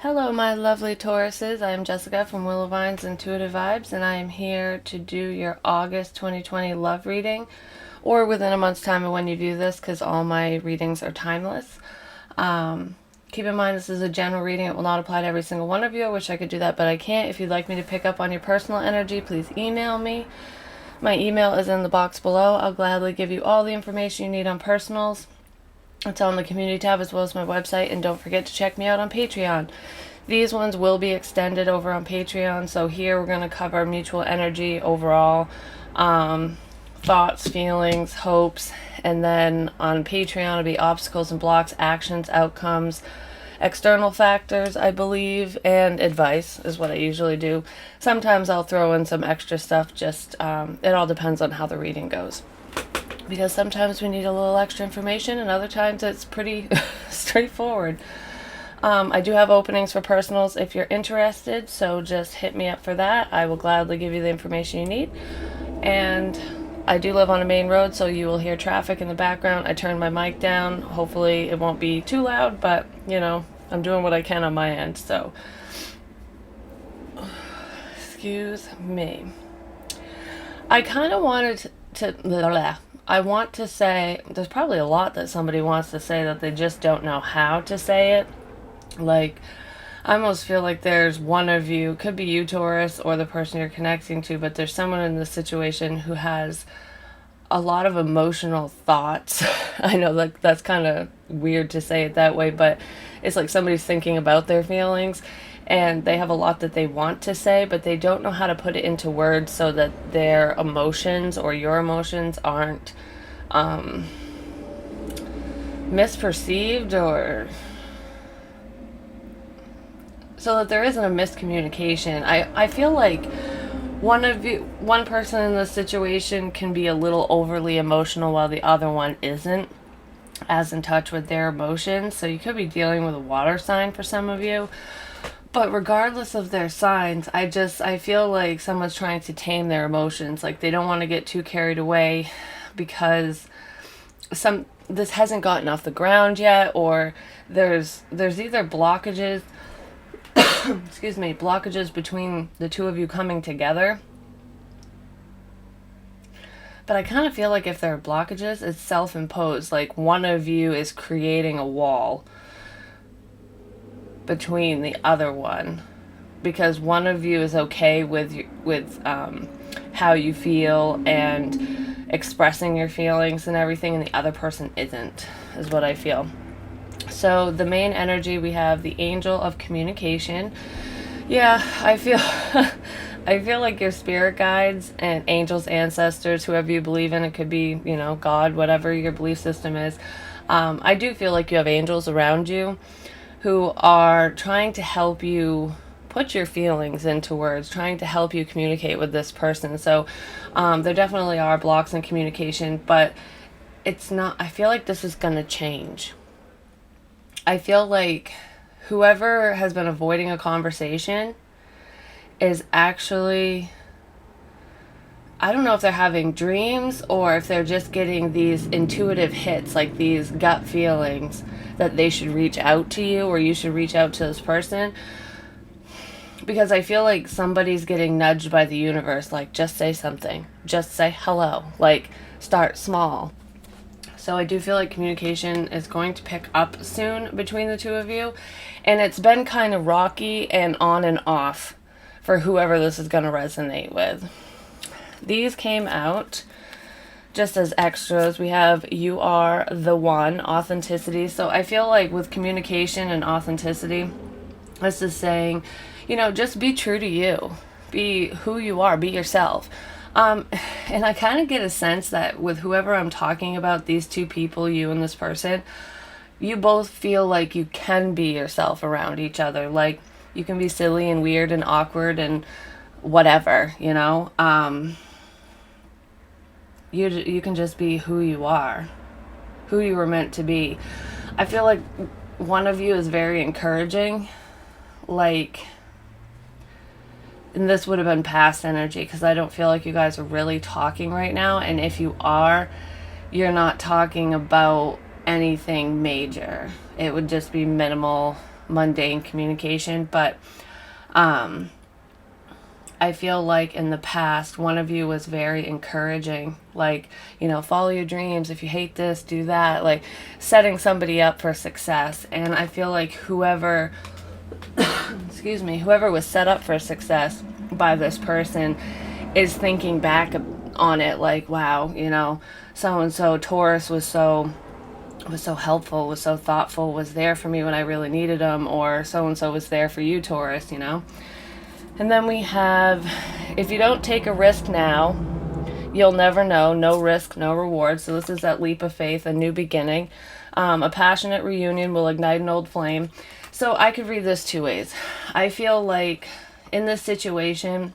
Hello, my lovely Tauruses. I am Jessica from Willow Vine's Intuitive Vibes, and I am here to do your August 2020 love reading, or within a month's time of when you view this, because all my readings are timeless. Keep in mind, this is a general reading. It will not apply to every single one of you. I wish I could do that, but I can't. If you'd like me to pick up on your personal energy, please email me. My email is in the box below. I'll gladly give you all the information you need on personals. It's on the community tab as well as my website, and don't forget to check me out on Patreon. These ones will be extended over on Patreon, so here we're going to cover mutual energy overall, thoughts, feelings, hopes, and then on Patreon it'll be obstacles and blocks, actions, outcomes, external factors, I believe, and advice is what I usually do. Sometimes I'll throw in some extra stuff, just it all depends on how the reading goes. Because sometimes we need a little extra information, and other times it's pretty straightforward. I do have openings for personals if you're interested, so just hit me up for that. I will gladly give you the information you need. And I do live on a main road, so you will hear traffic in the background. I turned my mic down. Hopefully it won't be too loud, but, I'm doing what I can on my end, so excuse me. I kind of wanted I want to say, there's probably a lot that somebody wants to say that they just don't know how to say it. Like, I almost feel like there's one of you, could be you, Taurus, or the person you're connecting to, but there's someone in this situation who has a lot of emotional thoughts. I know that's kind of weird to say it that way, but it's like somebody's thinking about their feelings, and they have a lot that they want to say, but they don't know how to put it into words so that their emotions or your emotions aren't misperceived, or so that there isn't a miscommunication. I feel like one person in this situation can be a little overly emotional while the other one isn't as in touch with their emotions. So you could be dealing with a water sign for some of you. But regardless of their signs, I feel like someone's trying to tame their emotions. Like, they don't want to get too carried away because this hasn't gotten off the ground yet, or there's either blockages blockages between the two of you coming together. But I kind of feel like if there are blockages, it's self-imposed. Like, one of you is creating a wall between the other one because one of you is okay with how you feel and expressing your feelings and everything, and the other person isn't, is what I feel. So the main energy, we have the angel of communication. Yeah, I feel like your spirit guides and angels, ancestors, whoever you believe in, it could be, God, whatever your belief system is. I do feel like you have angels around you who are trying to help you put your feelings into words, trying to help you communicate with this person. So there definitely are blocks in communication, but it's not, I feel like this is going to change. I feel like whoever has been avoiding a conversation is actually, I don't know if they're having dreams or if they're just getting these intuitive hits, like these gut feelings that they should reach out to you or you should reach out to this person. Because I feel like somebody's getting nudged by the universe, like, just say something, just say hello, like, start small. So I do feel like communication is going to pick up soon between the two of you. And it's been kind of rocky and on and off for whoever this is going to resonate with. These came out just as extras. We have You Are the One, authenticity. So I feel like with communication and authenticity, this is saying, just be true to you. Be who you are. Be yourself. And I kind of get a sense that with whoever I'm talking about, these two people, you and this person, you both feel like you can be yourself around each other. Like, you can be silly and weird and awkward and whatever, you can just be who you are, who you were meant to be. I feel like one of you is very encouraging, like, and this would have been past energy because I don't feel like you guys are really talking right now. And if you are, you're not talking about anything major. It would just be minimal mundane communication. But I feel like in the past, one of you was very encouraging, like, follow your dreams. If you hate this, do that, like setting somebody up for success. And I feel like whoever whoever was set up for success by this person is thinking back on it like, wow, so and so Taurus was so helpful, was so thoughtful, was there for me when I really needed them, or so and so was there for you, Taurus. And then we have, if you don't take a risk now, you'll never know. No risk, no reward. So this is that leap of faith, a new beginning. A passionate reunion will ignite an old flame. So I could read this two ways. I feel like in this situation,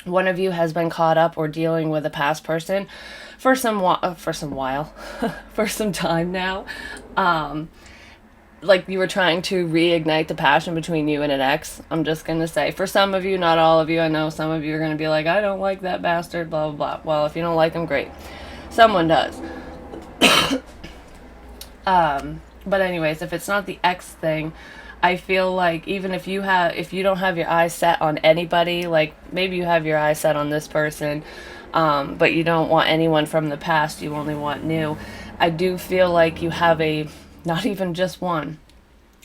one of you has been caught up or dealing with a past person for some time now. Like you were trying to reignite the passion between you and an ex. I'm just going to say, for some of you, not all of you, I know some of you are going to be like, I don't like that bastard, blah, blah, blah. Well, if you don't like him, great. Someone does. But anyways, if it's not the ex thing, I feel like even if you don't have your eyes set on anybody, like maybe you have your eyes set on this person, but you don't want anyone from the past, you only want new. I do feel like you have not even just one.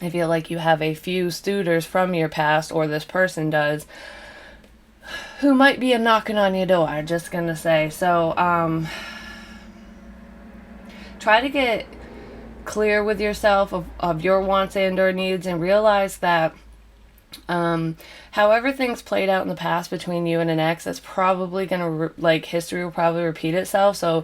I feel like you have a few suitors from your past, or this person does, who might be a knocking on your door, just gonna say. So, try to get clear with yourself of your wants and or needs, and realize that however things played out in the past between you and an ex, that's probably gonna history will probably repeat itself. So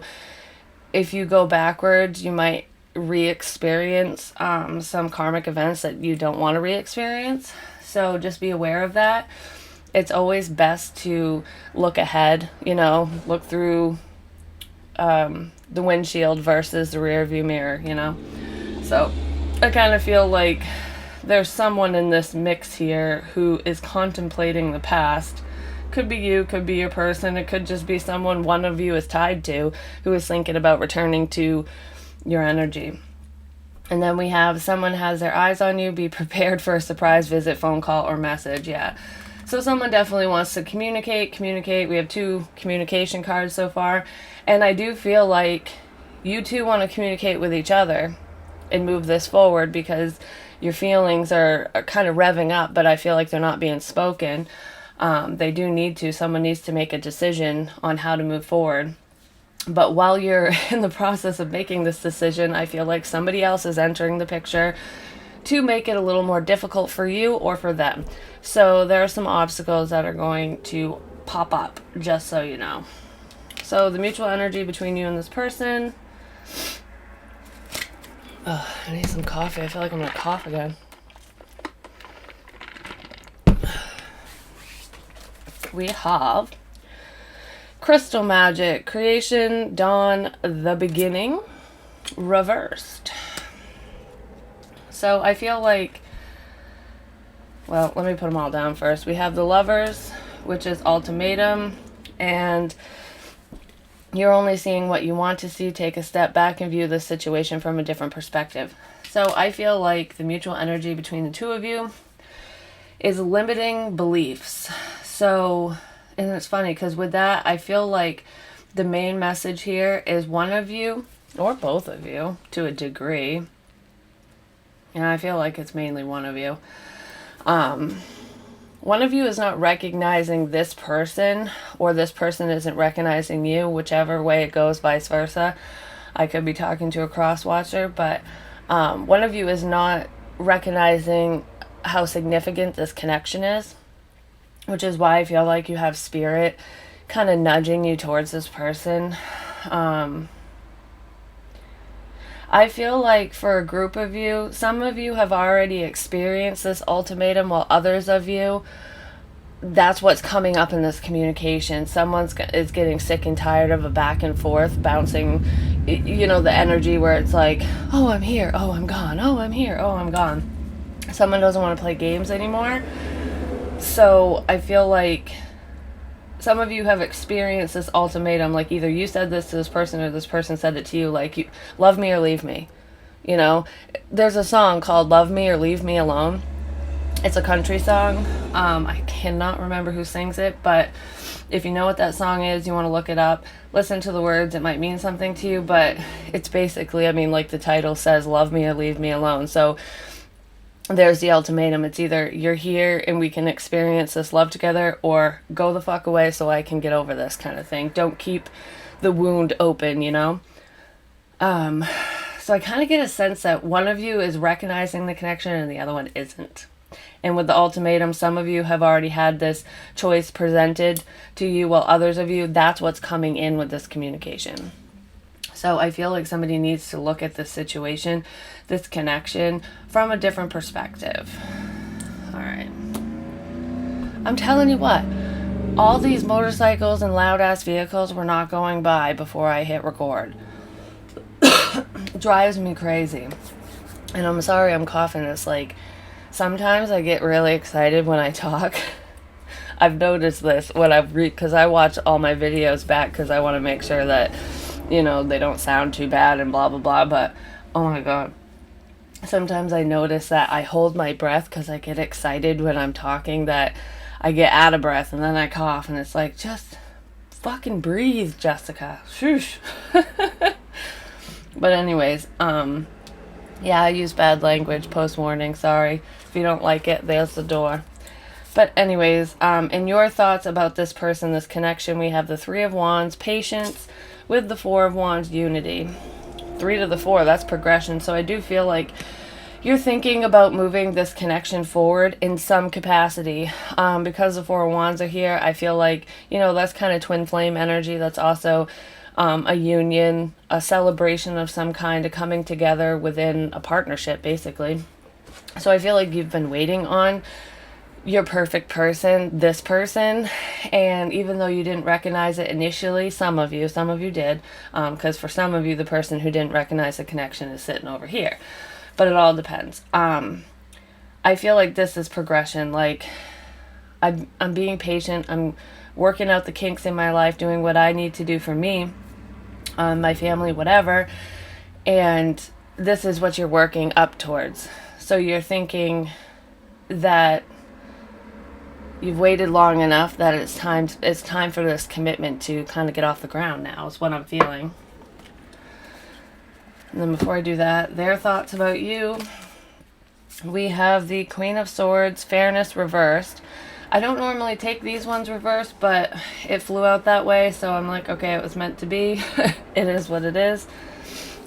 if you go backwards, you might re-experience some karmic events that you don't want to re-experience. So just be aware of that. It's always best to look ahead, look through the windshield versus the rear view mirror, So I kind of feel like there's someone in this mix here who is contemplating the past. Could be you, could be your person, it could just be someone one of you is tied to who is thinking about returning to your energy. And then we have someone has their eyes on you. Be prepared for a surprise visit, phone call, or message. Yeah. So someone definitely wants to communicate. We have 2 communication cards so far. And I do feel like you two want to communicate with each other and move this forward, because your feelings are kind of revving up, but I feel like they're not being spoken. They do need to. Someone needs to make a decision on how to move forward. But while you're in the process of making this decision, I feel like somebody else is entering the picture to make it a little more difficult for you or for them. So there are some obstacles that are going to pop up, just so you know. So the mutual energy between you and this person. Oh, I need some coffee. I feel like I'm going to cough again. We have Crystal Magic, Creation, Dawn, the Beginning, reversed. So I feel like, well, let me put them all down first. We have the Lovers, which is ultimatum, and you're only seeing what you want to see. Take a step back and view the situation from a different perspective. So I feel like the mutual energy between the two of you is limiting beliefs. So, and it's funny because with that, I feel like the main message here is one of you, or both of you to a degree, and I feel like it's mainly one of you, one of you is not recognizing this person, or this person isn't recognizing you, whichever way it goes, vice versa. I could be talking to a cross-watcher, but one of you is not recognizing how significant this connection is, which is why I feel like you have spirit kind of nudging you towards this person. I feel like for a group of you, some of you have already experienced this ultimatum, while others of you, that's what's coming up in this communication. Someone is getting sick and tired of a back and forth, bouncing, the energy where it's like, oh, I'm here, oh, I'm gone, oh, I'm here, oh, I'm gone. Someone doesn't want to play games anymore. So I feel like some of you have experienced this ultimatum, like either you said this to this person or this person said it to you, like, love me or leave me. There's a song called Love Me or Leave Me Alone. It's a country song. I cannot remember who sings it, but if you know what that song is, you want to look it up, listen to the words, it might mean something to you, but it's basically, I mean, like the title says, love me or leave me alone. So there's the ultimatum. It's either you're here and we can experience this love together, or go the fuck away so I can get over this, kind of thing. Don't keep the wound open, you know? So I kind of get a sense that one of you is recognizing the connection and the other one isn't. And with the ultimatum, some of you have already had this choice presented to you, while others of you, that's what's coming in with this communication. So I feel like somebody needs to look at this situation, this connection, from a different perspective. All right. I'm telling you what, all these motorcycles and loud-ass vehicles were not going by before I hit record. Drives me crazy. And I'm sorry I'm coughing. It's like, sometimes I get really excited when I talk. I've noticed this when I've because I watch all my videos back because I want to make sure that, you know, they don't sound too bad and blah, blah, blah. But, oh my God. Sometimes I notice that I hold my breath because I get excited when I'm talking, that I get out of breath and then I cough. And it's like, just fucking breathe, Jessica. Shoosh. But anyways, yeah, I use bad language, post warning, sorry. If you don't like it, there's the door. But anyways, in your thoughts about this person, this connection, we have the Three of Wands, patience, with the Four of Wands, unity. 3 to the 4, that's progression. So I do feel like you're thinking about moving this connection forward in some capacity. Because the Four of Wands are here, I feel like, you know, that's kind of twin flame energy. That's also a union, a celebration of some kind, a coming together within a partnership, basically. So I feel like you've been waiting on your perfect person, this person, and even though you didn't recognize it initially, some of you did, because for some of you, the person who didn't recognize the connection is sitting over here. But it all depends. I feel like this is progression. Like, I'm being patient. I'm working out the kinks in my life, doing what I need to do for me, my family, whatever. And this is what you're working up towards. So you're thinking that you've waited long enough that it's time for this commitment to kind of get off the ground now, is what I'm feeling. And then before I do that, their thoughts about you. We have the Queen of Swords, fairness reversed. I don't normally take these ones reversed, but it flew out that way, so I'm like, okay, it was meant to be. It is what it is.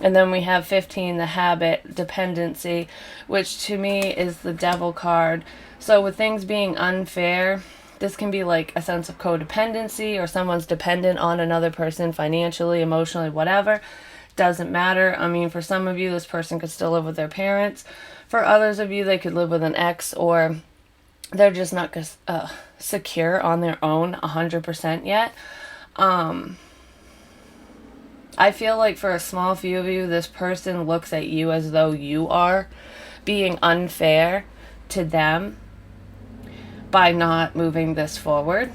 And then we have 15, the habit, dependency, which to me is the Devil card. So with things being unfair, this can be like a sense of codependency, or someone's dependent on another person financially, emotionally, whatever. Doesn't matter. I mean, for some of you, this person could still live with their parents. For others of you, they could live with an ex, or they're just not secure on their own 100% yet. I feel like for a small few of you, this person looks at you as though you are being unfair to them by not moving this forward.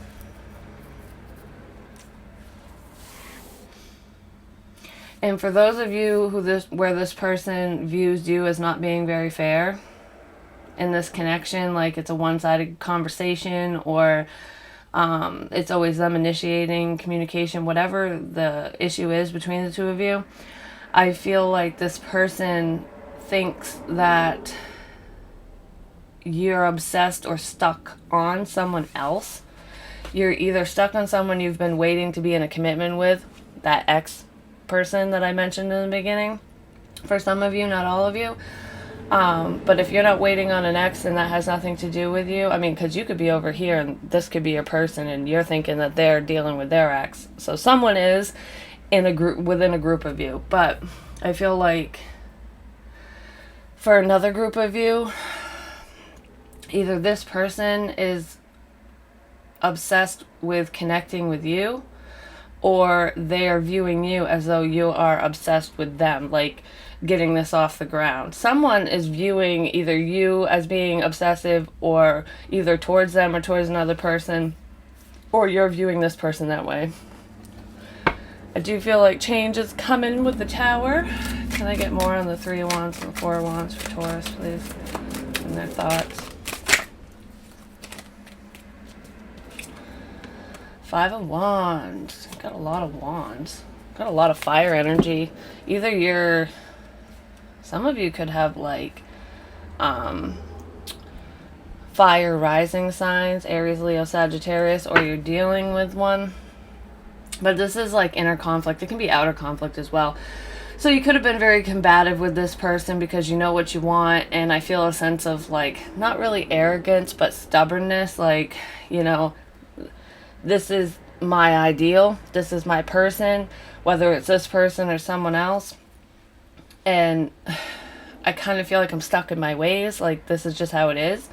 And for those of you where this person views you as not being very fair in this connection, like it's a one-sided conversation, or it's always them initiating communication, whatever the issue is between the two of you, I feel like this person thinks that you're obsessed or stuck on someone else. You're either stuck on someone you've been waiting to be in a commitment with, that ex person that I mentioned in the beginning. For some of you, not all of you. But if you're not waiting on an ex and that has nothing to do with you, I mean, because you could be over here and this could be your person and you're thinking that they're dealing with their ex. So someone is in a group, within a group of you. But I feel like for another group of you, either this person is obsessed with connecting with you, or they are viewing you as though you are obsessed with them, like getting this off the ground. Someone is viewing either you as being obsessive, or either towards them or towards another person, or you're viewing this person that way. I do feel like change is coming with the Tower. Can I get more on the Three of Wands and the Four of Wands for Taurus, please? And their thoughts. Five of Wands. Got a lot of wands. Got a lot of fire energy. Some of you could have like fire rising signs, Aries, Leo, Sagittarius, or you're dealing with one. But this is like inner conflict. It can be outer conflict as well. So you could have been very combative with this person because you know what you want, and I feel a sense of like, not really arrogance, but stubbornness. Like, you know, this is my ideal. This is my person, whether it's this person or someone else. And I kind of feel like I'm stuck in my ways. Like, this is just how it is.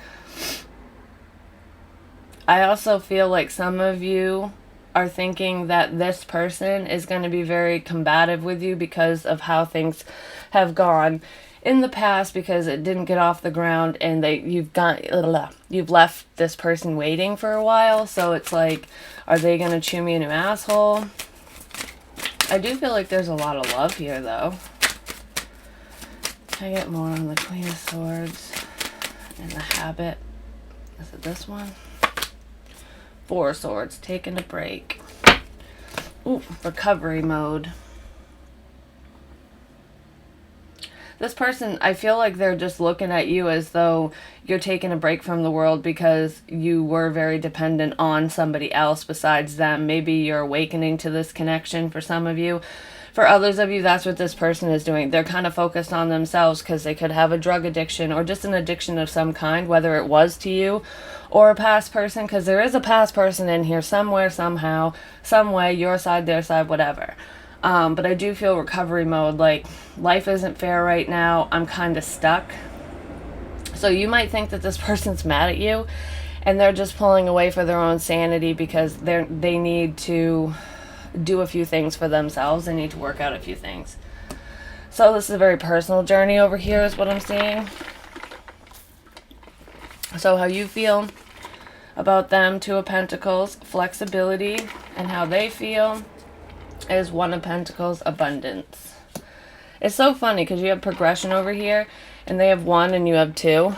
I also feel like some of you are thinking that this person is going to be very combative with you because of how things have gone in the past, because it didn't get off the ground, and you've left this person waiting for a while. So it's like, are they going to chew me a new asshole? I do feel like there's a lot of love here, though. Can I get more on the Queen of Swords and the Habit? Is it this one? Four of Swords, taking a break. Ooh, recovery mode. This person, I feel like they're just looking at you as though you're taking a break from the world because you were very dependent on somebody else besides them. Maybe you're awakening to this connection for some of you. For others of you, that's what this person is doing. They're kind of focused on themselves because they could have a drug addiction or just an addiction of some kind, whether it was to you or a past person, because there is a past person in here somewhere, somehow, some way, your side, their side, whatever. But I do feel recovery mode, like life isn't fair right now. I'm kind of stuck. So you might think that this person's mad at you and they're just pulling away for their own sanity because they need to do a few things for themselves. They need to work out a few things. So this is a very personal journey over here is what I'm seeing. So how you feel about them, Two of Pentacles, flexibility, and how they feel is One of Pentacles, abundance. It's so funny because you have progression over here and they have one and you have two.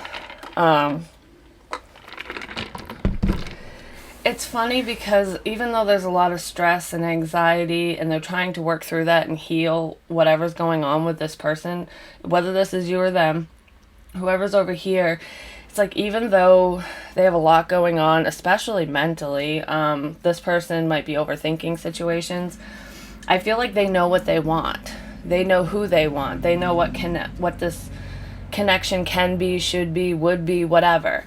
It's funny because even though there's a lot of stress and anxiety and they're trying to work through that and heal whatever's going on with this person, whether this is you or them, whoever's over here, it's like even though they have a lot going on, especially mentally, this person might be overthinking situations. I feel like they know what they want. They know who they want. They know what this connection can be, should be, would be, whatever.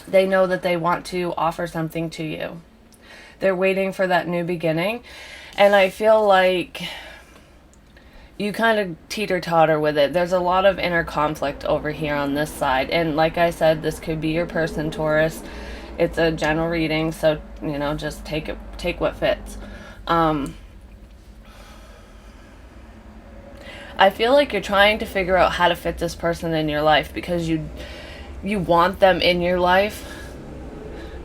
They know that they want to offer something to you. They're waiting for that new beginning. And I feel like you kind of teeter-totter with it. There's a lot of inner conflict over here on this side. And like I said, this could be your person, Taurus. It's a general reading, so, you know, just take what fits. I feel like you're trying to figure out how to fit this person in your life because you want them in your life,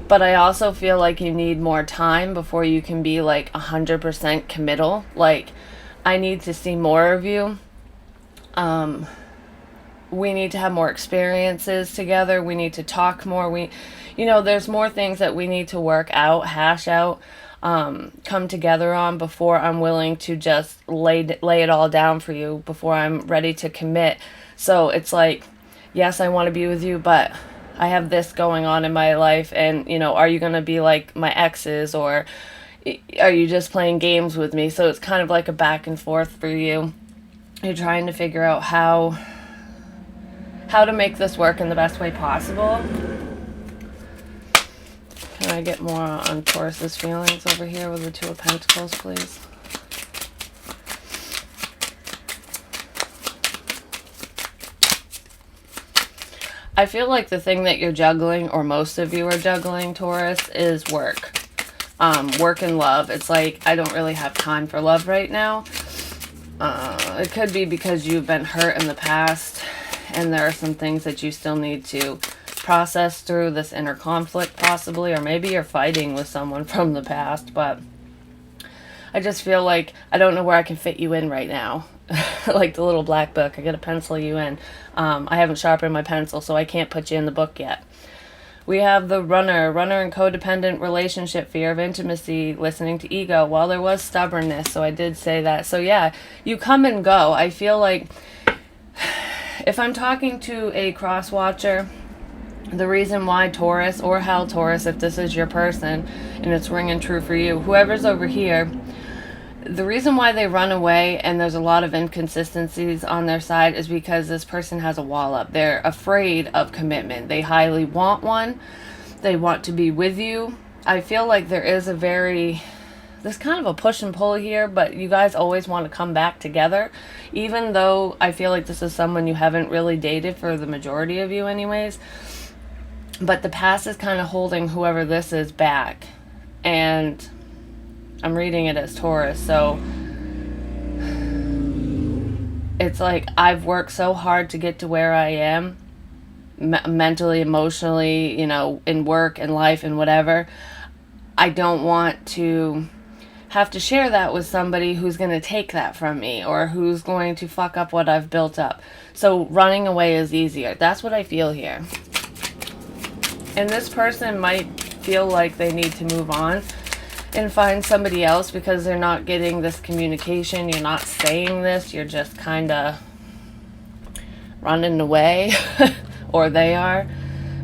but I also feel like you need more time before you can be like 100% committal. Like, I need to see more of you. We need to have more experiences together. We need to talk more. There's more things that we need to work out, hash out, come together on before I'm willing to just lay it all down for you, before I'm ready to commit. So it's like, yes, I want to be with you, but I have this going on in my life, and, are you going to be like my exes, or are you just playing games with me? So it's kind of like a back and forth for you. You're trying to figure out how to make this work in the best way possible. Can I get more on Taurus's feelings over here with the Two of Pentacles, please? I feel like the thing that you're juggling, or most of you are juggling, Taurus, is work. Work and love. It's like, I don't really have time for love right now. It could be because you've been hurt in the past, and there are some things that you still need to process through this inner conflict, possibly, or maybe you're fighting with someone from the past, but I just feel like I don't know where I can fit you in right now. Like the little black book, I gotta pencil you in. I haven't sharpened my pencil, so I can't put you in the book yet. We have the runner and codependent relationship, fear of intimacy, listening to ego. Well, there was stubbornness, so I did say that. So yeah, you come and go. I feel like if I'm talking to a cross watcher, the reason why Taurus, or hell Taurus, if this is your person and it's ringing true for you, whoever's over here, the reason why they run away and there's a lot of inconsistencies on their side is because this person has a wall up. They're afraid of commitment. They highly want one. They want to be with you. I feel like there is there's kind of a push and pull here, but you guys always want to come back together, even though I feel like this is someone you haven't really dated for the majority of you anyways. But the past is kind of holding whoever this is back. And I'm reading it as Taurus, so it's like I've worked so hard to get to where I am, mentally, emotionally, in work and life and whatever. I don't want to have to share that with somebody who's going to take that from me or who's going to fuck up what I've built up. So running away is easier. That's what I feel here. And this person might feel like they need to move on and find somebody else because they're not getting this communication. You're not saying this. You're just kind of running away. Or they are.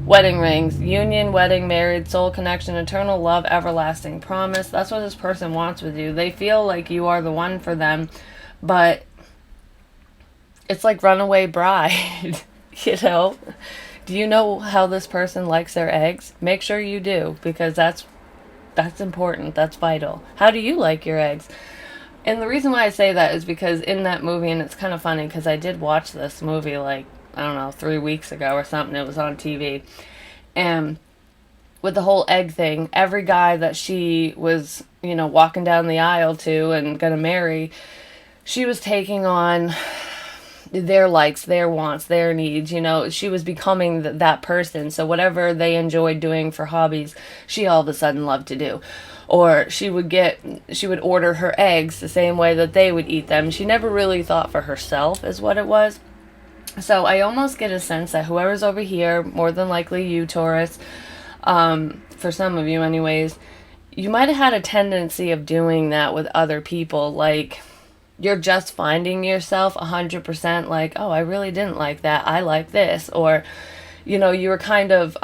Wedding rings. Union, wedding, married, soul connection, eternal love, everlasting promise. That's what this person wants with you. They feel like you are the one for them. But it's like runaway bride. Do you know how this person likes their eggs? Make sure you do, because that's important. That's vital. How do you like your eggs? And the reason why I say that is because in that movie, and it's kind of funny because I did watch this movie like, I don't know, 3 weeks ago or something. It was on TV. And with the whole egg thing, every guy that she was, walking down the aisle to and going to marry, she was taking on their likes, their wants, their needs. She was becoming that person. So whatever they enjoyed doing for hobbies, she all of a sudden loved to do. Or she would order her eggs the same way that they would eat them. She never really thought for herself is what it was. So I almost get a sense that whoever's over here, more than likely you, Taurus, for some of you anyways, you might have had a tendency of doing that with other people. Like, you're just finding yourself 100% like, oh, I really didn't like that. I like this. Or, you were kind of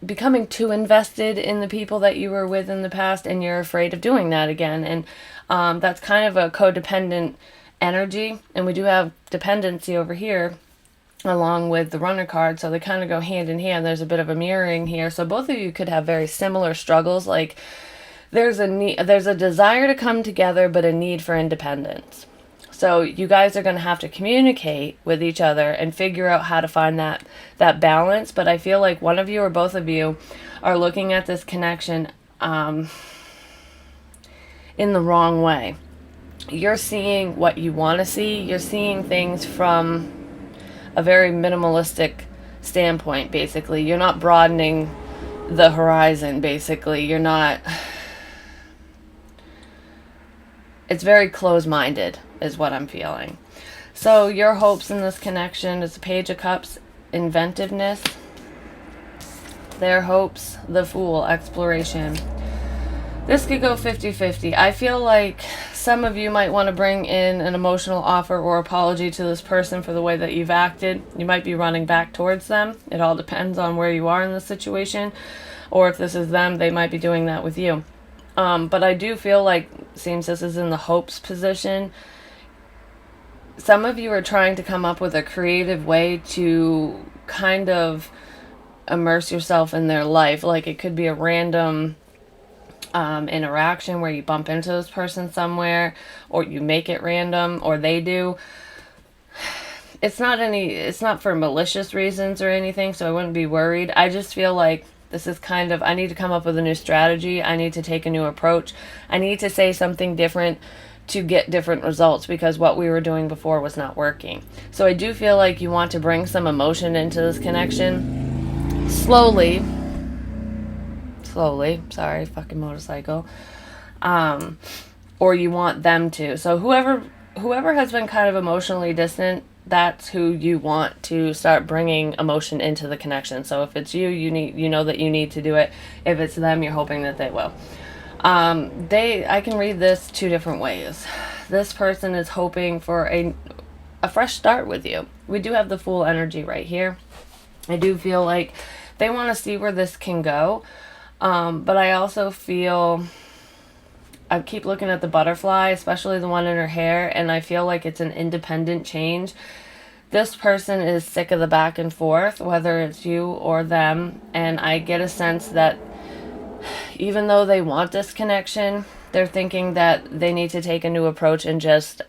becoming too invested in the people that you were with in the past, and you're afraid of doing that again. And that's kind of a codependent energy. And we do have dependency over here along with the runner card. So they kind of go hand in hand. There's a bit of a mirroring here. So both of you could have very similar struggles. Like, there's a desire to come together, but a need for independence. So you guys are going to have to communicate with each other and figure out how to find that balance. But I feel like one of you or both of you are looking at this connection in the wrong way. You're seeing what you want to see. You're seeing things from a very minimalistic standpoint, basically. You're not broadening the horizon, basically. You're not... It's very close-minded is what I'm feeling. So your hopes in this connection is the Page of Cups, inventiveness. Their hopes, the Fool, exploration. This could go 50-50. I feel like some of you might want to bring in an emotional offer or apology to this person for the way that you've acted. You might be running back towards them. It all depends on where you are in the situation. Or if this is them, they might be doing that with you. But I do feel like, seems this is in the hopes position, some of you are trying to come up with a creative way to kind of immerse yourself in their life. Like, it could be a random interaction where you bump into this person somewhere, or you make it random, or they do. It's not for malicious reasons or anything, so I wouldn't be worried. I just feel like this is kind of, I need to come up with a new strategy. I need to take a new approach. I need to say something different to get different results, because what we were doing before was not working. So I do feel like you want to bring some emotion into this connection. Slowly, sorry, fucking motorcycle. Or you want them to. So whoever has been kind of emotionally distant that's who you want to start bringing emotion into the connection. So if it's you, you know that you need to do it. If it's them, you're hoping that they will. I can read this two different ways. This person is hoping for a fresh start with you. We do have the Fool energy right here. I do feel like they want to see where this can go. But I also feel, I keep looking at the butterfly, especially the one in her hair, and I feel like it's an independent change. This person is sick of the back and forth, whether it's you or them, and I get a sense that even though they want this connection, they're thinking that they need to take a new approach and just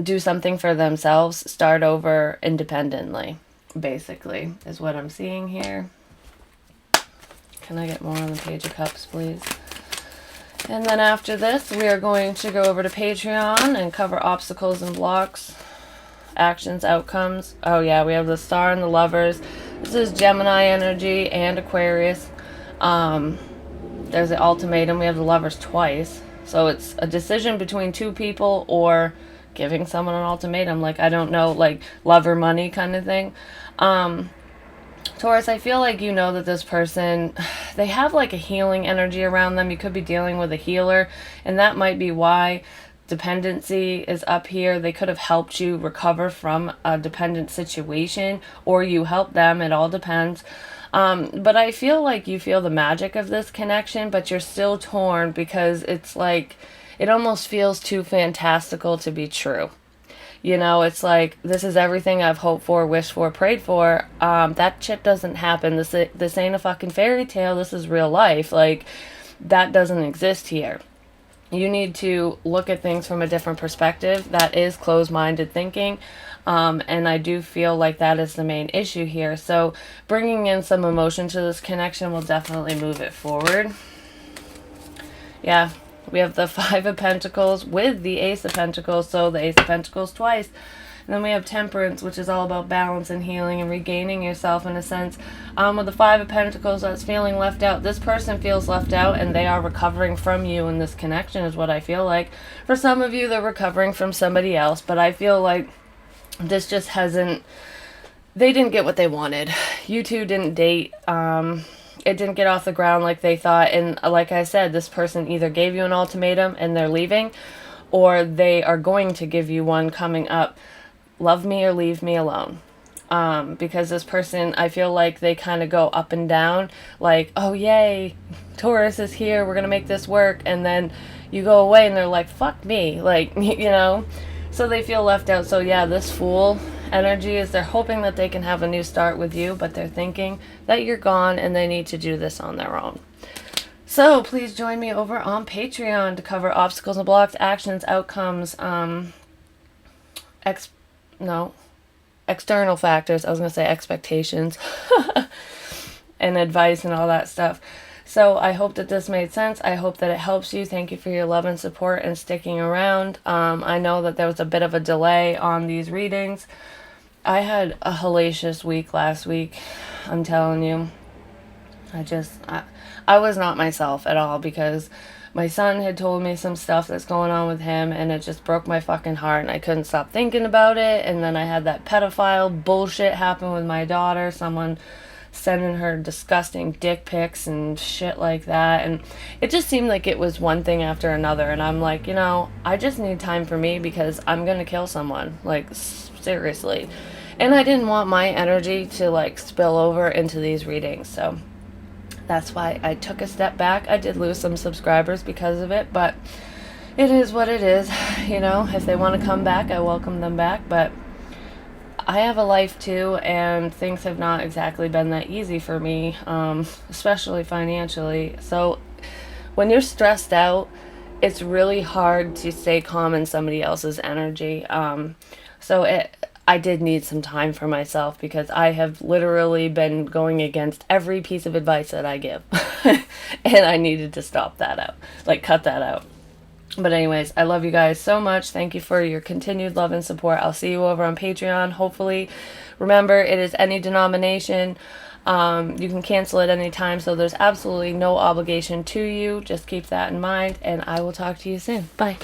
do something for themselves, start over independently, basically, is what I'm seeing here. Can I get more on the Page of Cups, please? And then after this, we are going to go over to Patreon and cover obstacles and blocks, actions, outcomes. Oh yeah, we have the Star and the Lovers. This is Gemini energy and Aquarius. There's the ultimatum. We have the Lovers twice. So it's a decision between two people or giving someone an ultimatum. Like, I don't know, like love or money kind of thing. Taurus, I feel like you know that this person, they have like a healing energy around them. You could be dealing with a healer, and that might be why dependency is up here. They could have helped you recover from a dependent situation, or you help them. It all depends. But I feel like you feel the magic of this connection, but you're still torn because it's like, it almost feels too fantastical to be true. You know, it's like, this is everything I've hoped for, wished for, prayed for. That shit doesn't happen. This ain't a fucking fairy tale. This is real life. Like, that doesn't exist here. You need to look at things from a different perspective. That is closed-minded thinking. And I do feel like that is the main issue here. So bringing in some emotion to this connection will definitely move it forward. Yeah. We have the Five of Pentacles with the Ace of Pentacles, so the Ace of Pentacles twice. And then we have Temperance, which is all about balance and healing and regaining yourself in a sense. With the Five of Pentacles, that's feeling left out. This person feels left out, and they are recovering from you in this connection is what I feel like. For some of you, they're recovering from somebody else, but I feel like this just hasn't... They didn't get what they wanted. You two didn't date. It didn't get off the ground like they thought. And like I said, this person either gave you an ultimatum and they're leaving, or they are going to give you one coming up. Love me or leave me alone. Because this person, I feel like they kind of go up and down. Like, oh, yay, Taurus is here. We're going to make this work. And then you go away and they're like, fuck me. Like, you know. So they feel left out. So yeah, this Fool energy is they're hoping that they can have a new start with you, but they're thinking that you're gone and they need to do this on their own. So please join me over on Patreon to cover obstacles and blocks, actions, outcomes, external factors. I was going to say expectations and advice and all that stuff. So I hope that this made sense. I hope that it helps you. Thank you for your love and support and sticking around. I know that there was a bit of a delay on these readings. I had a hellacious week last week. I'm telling you. I was not myself at all because my son had told me some stuff that's going on with him, and it just broke my fucking heart, and I couldn't stop thinking about it. And then I had that pedophile bullshit happen with my daughter. Someone sending her disgusting dick pics and shit like that, and it just seemed like it was one thing after another, and I'm like, you know, I just need time for me because I'm gonna kill someone, like, seriously. And I didn't want my energy to like spill over into these readings, so that's why I took a step back. I did lose some subscribers because of it, but it is what it is. You know, if they want to come back, I welcome them back, but I have a life too, and things have not exactly been that easy for me, especially financially. So when you're stressed out, it's really hard to stay calm in somebody else's energy. I did need some time for myself because I have literally been going against every piece of advice that I give. And I needed to stop that out, like cut that out. But anyways, I love you guys so much. Thank you for your continued love and support. I'll see you over on Patreon, hopefully. Remember, it is any denomination. You can cancel at any time, so there's absolutely no obligation to you. Just keep that in mind, and I will talk to you soon. Bye.